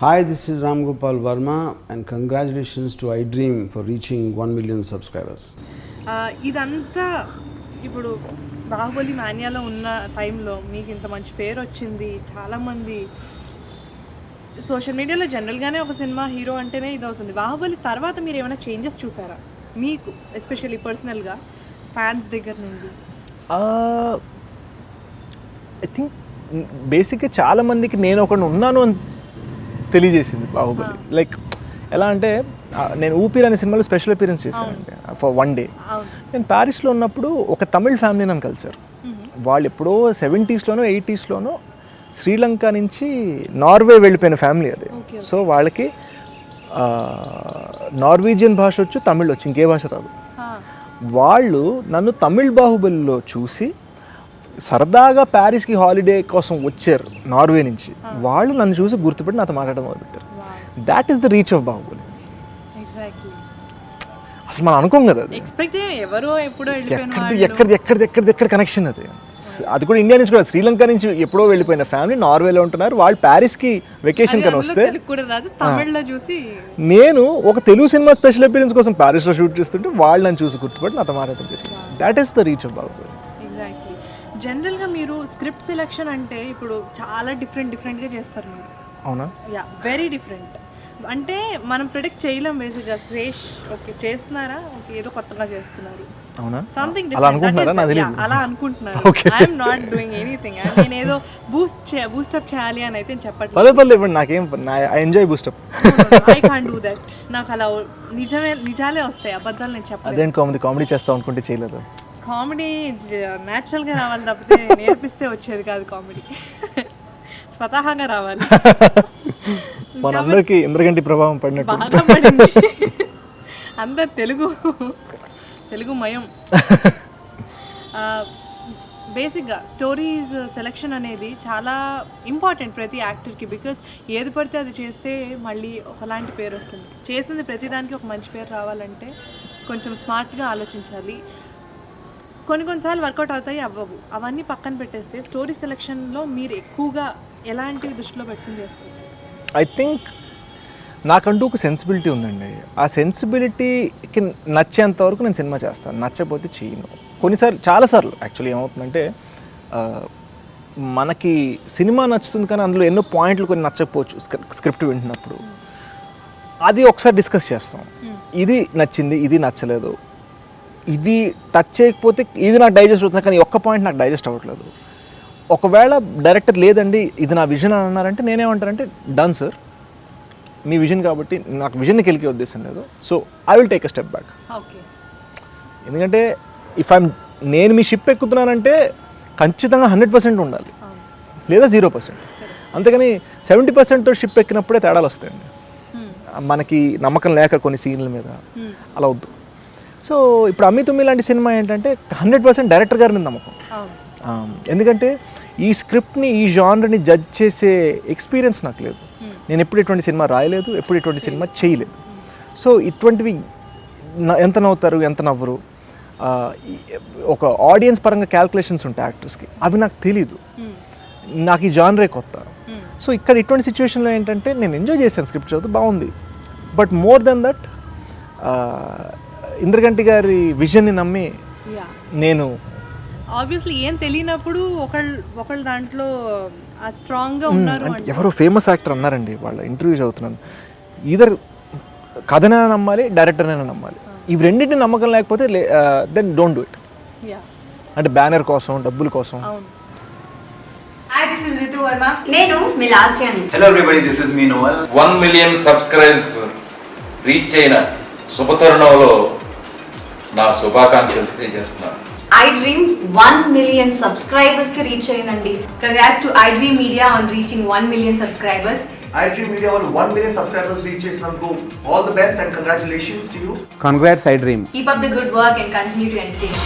Hi, this is Ram Gopal Verma and congratulations to iDream for reaching 1 million subscribers. ఇదంతా ఇప్పుడు బాహుబలి మాన్యాలో ఉన్న టైంలో మీకు ఇంత మంచి పేరు వచ్చింది. చాలామంది సోషల్ మీడియాలో జనరల్గానే ఒక సినిమా హీరో అంటేనే ఇదవుతుంది. బాహుబలి తర్వాత మీరు ఏమైనా చేంజెస్ చూసారా మీకు ఎస్పెషల్లీ పర్సనల్గా ఫ్యాన్స్ దగ్గర నుండి? ఐ థింక్ బేసిక్గా చాలామందికి నేను ఒకటి ఉన్నాను అని తెలియజేసింది బాహుబలి. లైక్ ఎలా అంటే నేను ఊపిరి అనే సినిమాలో స్పెషల్ అపీరెన్స్ చేశానండి ఫర్ 1 day. నేను ప్యారిస్లో ఉన్నప్పుడు ఒక తమిళ్ ఫ్యామిలీ నన్ను కలిశారు. వాళ్ళు ఎప్పుడో 70s, 80s శ్రీలంక నుంచి నార్వే వెళ్ళిపోయిన ఫ్యామిలీ అది. సో వాళ్ళకి నార్వీజియన్ భాష వచ్చు, తమిళ్ వచ్చు, ఇంకే భాష రాదు. వాళ్ళు నన్ను తమిళ్ బాహుబలిలో చూసి సరదాగా ప్యారిస్కి హాలిడే కోసం వచ్చారు నార్వే నుంచి. వాళ్ళు నన్ను చూసి గుర్తుపెట్టి నాతో మాట్లాడడం మొదలుపెట్టారు. That is the reach of Baahubali. అసలు మనం అనుకోం కదా, ఎక్కడ కనెక్షన్ అది. అది కూడా ఇండియా నుంచి కూడా, శ్రీలంక నుంచి ఎప్పుడో వెళ్ళిపోయిన ఫ్యామిలీ నార్వేలో ఉంటున్నారు. వాళ్ళు ప్యారిస్కి వెకేషన్ కని వస్తే నేను ఒక తెలుగు సినిమా స్పెషల్ అపీరెన్స్ కోసం ప్యారిస్లో షూట్ చేస్తుంటే వాళ్ళు నన్ను చూసి గుర్తుపెట్టి నాతో మాట్లాడడం జరిగింది. That is the reach of Baahubali. జనరల్గా మీరు స్క్రిప్ట్ సెలెక్షన్ అంటే ఇప్పుడు చాలా డిఫరెంట్గా చేస్తారు మీరు. అవునా? Yeah, very different. అంటే మనం ప్రిడిక్ట్ చేయలేం బేసిక్గా. శ్రేష్ ఓకే చేస్తున్నారా, ఓకే ఏదో కొత్తగా చేస్తున్నారు, అవునా, సంథింగ్ అలా అనుకుంటున్నారు. I'm not doing anything. నేను ఏదో బూస్టప్ చేయాలి అని అయితే చెప్పట్లేదు. నాకేం, I enjoy boost up. I can't do that. నాకు అలా నిజాలే వస్తాయి, అబద్ధాలు నేను చెప్పలేదు. అదేంటి కామెడీ చేస్తాం అనుకుంటే చేయలేదు. కామెడీ న్యాచురల్గా రావాలి తప్పితే నేర్పిస్తే వచ్చేది కాదు. కామెడీ స్వతహాగా రావాలి. మనందరికీ ఇంద్రగంటి ప్రభావం పడినట్టు బాగా పడింది. అందరు తెలుగు మయం. బేసిక్గా స్టోరీస్ సెలెక్షన్ అనేది చాలా ఇంపార్టెంట్ ప్రతి యాక్టర్కి. బికాస్ ఏది పడితే అది చేస్తే మళ్ళీ ఒకలాంటి పేరు వస్తుంది. చేసింది ప్రతిదానికి ఒక మంచి పేరు రావాలంటే కొంచెం స్మార్ట్గా ఆలోచించాలి. కొన్నిసార్లు వర్కౌట్ అవుతాయి, అవ్వవు. అవన్నీ పక్కన పెట్టేస్తే స్టోరీ సెలెక్షన్లో మీరు ఎక్కువగా ఎలాంటివి దృష్టిలో పెట్టుకుని చేస్తారు? ఐ థింక్ నాకంటూ ఒక సెన్సిబిలిటీ ఉందండి. ఆ సెన్సిబిలిటీకి నచ్చేంత వరకు నేను సినిమా చేస్తాను, నచ్చకపోతే చేయను. కొన్నిసార్లు, చాలాసార్లు యాక్చువల్లీ ఏమవుతుందంటే మనకి సినిమా నచ్చుతుంది కానీ అందులో ఎన్నో పాయింట్లు కొన్ని నచ్చకపోవచ్చు. స్క్రిప్ట్ వింటున్నప్పుడు అది ఒకసారి డిస్కస్ చేస్తాం. ఇది నచ్చింది, ఇది నచ్చలేదు, ఇవి టచ్ చేయకపోతే ఇది నాకు డైజెస్ట్ అవుతుంది కానీ ఒక్క పాయింట్ నాకు డైజెస్ట్ అవ్వట్లేదు. ఒకవేళ డైరెక్టర్ లేదండి ఇది నా విజన్ అని అన్నారంటే నేనేమంటానంటే డన్ సార్, మీ విజన్ కాబట్టి నాకు విజన్ని కెలికే ఉద్దేశం లేదు, so I will take a step back. ఎందుకంటే నేను మీ షిప్ ఎక్కుతున్నానంటే ఖచ్చితంగా 100% ఉండాలి, లేదా 0%. అంతేగాని 70%తో షిప్ ఎక్కినప్పుడే తేడాలు వస్తాయండి. మనకి నమ్మకం లేక కొన్ని సీన్ల మీద అలా వద్దు. సో ఇప్పుడు అమ్మి తుమ్మి లాంటి సినిమా ఏంటంటే 100% డైరెక్టర్ గారి మీద నమ్మకం. ఎందుకంటే ఈ స్క్రిప్ట్ని, ఈ జానర్ని జడ్జ్ చేసే ఎక్స్పీరియన్స్ నాకు లేదు. నేను ఎప్పుడు ఇటువంటి సినిమా రాయలేదు, ఎప్పుడు ఇటువంటి సినిమా చేయలేదు. సో ఇటువంటివి ఎంత నవ్వుతారు, ఎంత నవ్వరు, ఒక ఆడియన్స్ పరంగా క్యాల్కులేషన్స్ ఉంటాయి యాక్టర్స్కి, అవి నాకు తెలీదు. నాకు ఈ జానరే కొత్త. సో ఇక్కడ ఇటువంటి సిచ్యువేషన్లో ఏంటంటే నేను ఎంజాయ్ చేశాను, స్క్రిప్ట్ చదువుతూ బాగుంది. But more than that Indraganti గారి విజన్ని నమ్మి నేను ఆబ్వియస్లీ ఏం తెలియనప్పుడు ఒకళ్ళు దాంట్లో స్ట్రాంగ్గా ఉన్నారు. ఎవరో ఫేమస్ యాక్టర్ అన్నారండి, వాళ్ళ ఇంటర్వ్యూ చదువుతున్నాను, ఈధర్ కథనైనా నమ్మాలి, డైరెక్టర్నైనా నమ్మాలి. ఇవి రెండింటిని నమ్మకం లేకపోతే దెన్ డోంట్ డూ ఇట్. అంటే బ్యానర్ కోసం, డబ్బుల కోసం. Hi, this is Ritu Verma. నేను మీ లాస్యాని. Hello everybody, this is me Noel. 1 million subscribers reach అయిన శుభతరుణంలో నా శుభాకాంక్షలు తెలియజేస్తున్నాను. iDream 1 million subscribers కి రీచ్ అయిందండి. Congrats to iDream Media on reaching 1 million subscribers. iDream Media on 1 million subscribers reach చేసినందుకు all the best and congratulations to you. Congrats iDream. Keep up the good work and continue to entertain.